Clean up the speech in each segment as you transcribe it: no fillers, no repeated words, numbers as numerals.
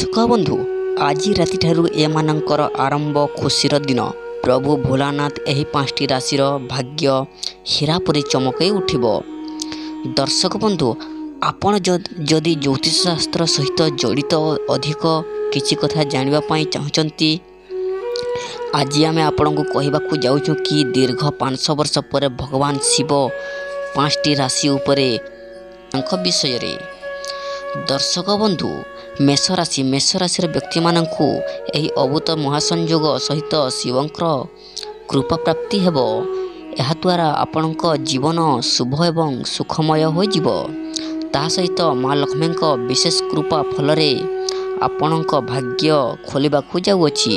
ସୁଖ ବନ୍ଧୁ, ଆଜି ରାତିଠାରୁ ଏମାନଙ୍କର ଆରମ୍ଭ ଖୁସିର ଦିନ। ପ୍ରଭୁ ଭୋଲାନାଥ ଏହି 5ଟି ରାଶିର ଭାଗ୍ୟ ହୀରା ପରି ଚମକାଇ ଉଠିବ। ଦର୍ଶକ ବନ୍ଧୁ, ଆପଣ ଯଦି ଜ୍ୟୋତିଷ ଶାସ୍ତ୍ର ସହିତ ଜଡ଼ିତ ଅଧିକ କିଛି କଥା ଜାଣିବା ପାଇଁ ଚାହୁଁଛନ୍ତି, ଆଜି ଆମେ ଆପଣଙ୍କୁ କହିବାକୁ ଯାଉଛୁ କି ଦୀର୍ଘ 500 ବର୍ଷ ପରେ ଭଗବାନ ଶିବ 5ଟି ରାଶି ଉପରେ ତାଙ୍କ ବିଷୟରେ। ଦର୍ଶକ ବନ୍ଧୁ, ମେଷ ରାଶିର ବ୍ୟକ୍ତିମାନଙ୍କୁ ଏହି ଅଦ୍ଭୁତ ମହାସଂଯୋଗ ସହିତ ଶିବଙ୍କର କୃପା ପ୍ରାପ୍ତି ହେବ। ଏହାଦ୍ୱାରା ଆପଣଙ୍କ ଜୀବନ ଶୁଭ ଏବଂ ସୁଖମୟ ହୋଇଯିବ। ତାହା ସହିତ ମା ଲକ୍ଷ୍ମୀଙ୍କ ବିଶେଷ କୃପା ଫଳରେ ଆପଣଙ୍କ ଭାଗ୍ୟ ଖୋଲିବାକୁ ଯାଉଅଛି।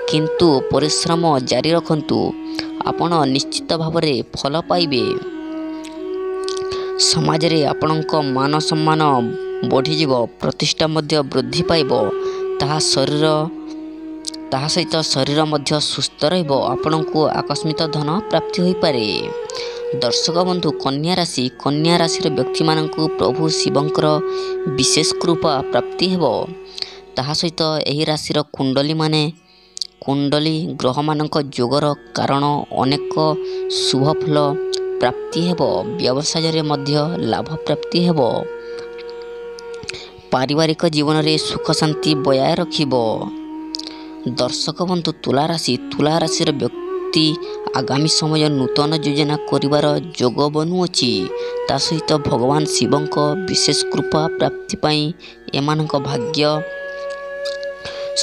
କିନ୍ତୁ ପରିଶ୍ରମ ଜାରି ରଖନ୍ତୁ, ଆପଣ ନିଶ୍ଚିତ ଭାବରେ ଫଳ ପାଇବେ। ସମାଜରେ ଆପଣଙ୍କ ମାନ ସମ୍ମାନ ବଢ଼ିଯିବ, ପ୍ରତିଷ୍ଠା ମଧ୍ୟ ବୃଦ୍ଧି ପାଇବ। ତାହା ସହିତ ଶରୀର ମଧ୍ୟ ସୁସ୍ଥ ରହିବ। ଆପଣଙ୍କୁ ଆକସ୍ମିକ ଧନ ପ୍ରାପ୍ତି ହୋଇପାରେ। ଦର୍ଶକ ବନ୍ଧୁ, କନ୍ୟା ରାଶିର ବ୍ୟକ୍ତିମାନଙ୍କୁ ପ୍ରଭୁ ଶିବଙ୍କର ବିଶେଷ କୃପା ପ୍ରାପ୍ତି ହେବ। ତାହା ସହିତ ଏହି ରାଶିର କୁଣ୍ଡଳୀ ଗ୍ରହମାନଙ୍କ ଯୋଗର କାରଣ ଅନେକ ଶୁଭଫଳ ପ୍ରାପ୍ତି ହେବ। ବ୍ୟବସାୟରେ ମଧ୍ୟ ଲାଭ ପ୍ରାପ୍ତି ହେବ। ପାରିବାରିକ ଜୀବନରେ ସୁଖ ଶାନ୍ତି ବଜାୟ ରଖିବ। ଦର୍ଶକ ବନ୍ଧୁ, ତୁଳା ରାଶିର ବ୍ୟକ୍ତି ଆଗାମୀ ସମୟ ନୂତନ ଯୋଜନା କରିବାର ଯୋଗ ବନୁଅଛି। ତା ସହିତ ଭଗବାନ ଶିବଙ୍କ ବିଶେଷ କୃପା ପ୍ରାପ୍ତି ପାଇଁ ଏମାନଙ୍କ ଭାଗ୍ୟ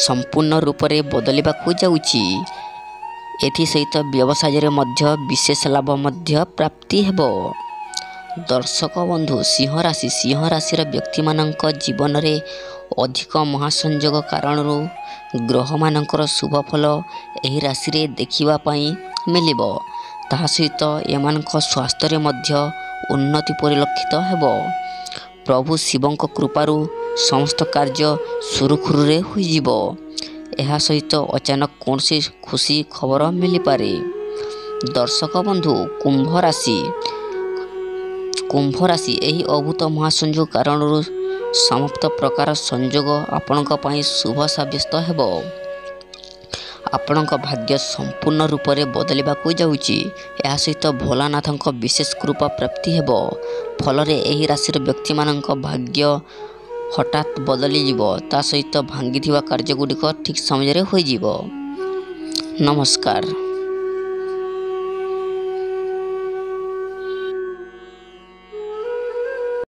ସମ୍ପୂର୍ଣ୍ଣ ରୂପରେ ବଦଳିବାକୁ ଯାଉଛି। ଏଥିସହିତ ବ୍ୟବସାୟରେ ମଧ୍ୟ ବିଶେଷ ଲାଭ ମଧ୍ୟ ପ୍ରାପ୍ତି ହେବ। ଦର୍ଶକ ବନ୍ଧୁ, ସିଂହ ରାଶିର ବ୍ୟକ୍ତିମାନଙ୍କ ଜୀବନରେ ଅଧିକ ମହାସଂଯୋଗ କାରଣରୁ ଗ୍ରହମାନଙ୍କର ଶୁଭଫଳ ଏହି ରାଶିରେ ଦେଖିବା ପାଇଁ ମିଳିବ। ତାହା ସହିତ ଏମାନଙ୍କ ସ୍ୱାସ୍ଥ୍ୟରେ ମଧ୍ୟ ଉନ୍ନତି ପରିଲକ୍ଷିତ ହେବ। ପ୍ରଭୁ ଶିବଙ୍କ କୃପାରୁ ସମସ୍ତ କାର୍ଯ୍ୟ ସୁରୁଖୁରୁରେ ହୋଇଯିବ। ଏହା ସହିତ ଅଚାନକ କୌଣସି ଖୁସି ଖବର ମିଳିପାରେ। ଦର୍ଶକ ବନ୍ଧୁ, କୁମ୍ଭ ରାଶି ଏହି ଅଦ୍ଭୁତ ମହାସଂଯୋଗ କାରଣରୁ ସମସ୍ତ ପ୍ରକାର ସଂଯୋଗ ଆପଣଙ୍କ ପାଇଁ ଶୁଭ ସାବ୍ୟସ୍ତ ହେବ। ଆପଣଙ୍କ ଭାଗ୍ୟ ସମ୍ପୂର୍ଣ୍ଣ ରୂପରେ ବଦଳିବାକୁ ଯାଉଛି। ଏହା ସହିତ ଭୋଲାନାଥଙ୍କ ବିଶେଷ କୃପା ପ୍ରାପ୍ତି ହେବ। ଫଳରେ ଏହି ରାଶିର ବ୍ୟକ୍ତିମାନଙ୍କ ଭାଗ୍ୟ ହଠାତ୍ ବଦଳିଯିବ। ତା ସହିତ ଭାଙ୍ଗିଥିବା କାର୍ଯ୍ୟଗୁଡ଼ିକ ଠିକ୍ ସମୟରେ ହୋଇଯିବ। ନମସ୍କାର।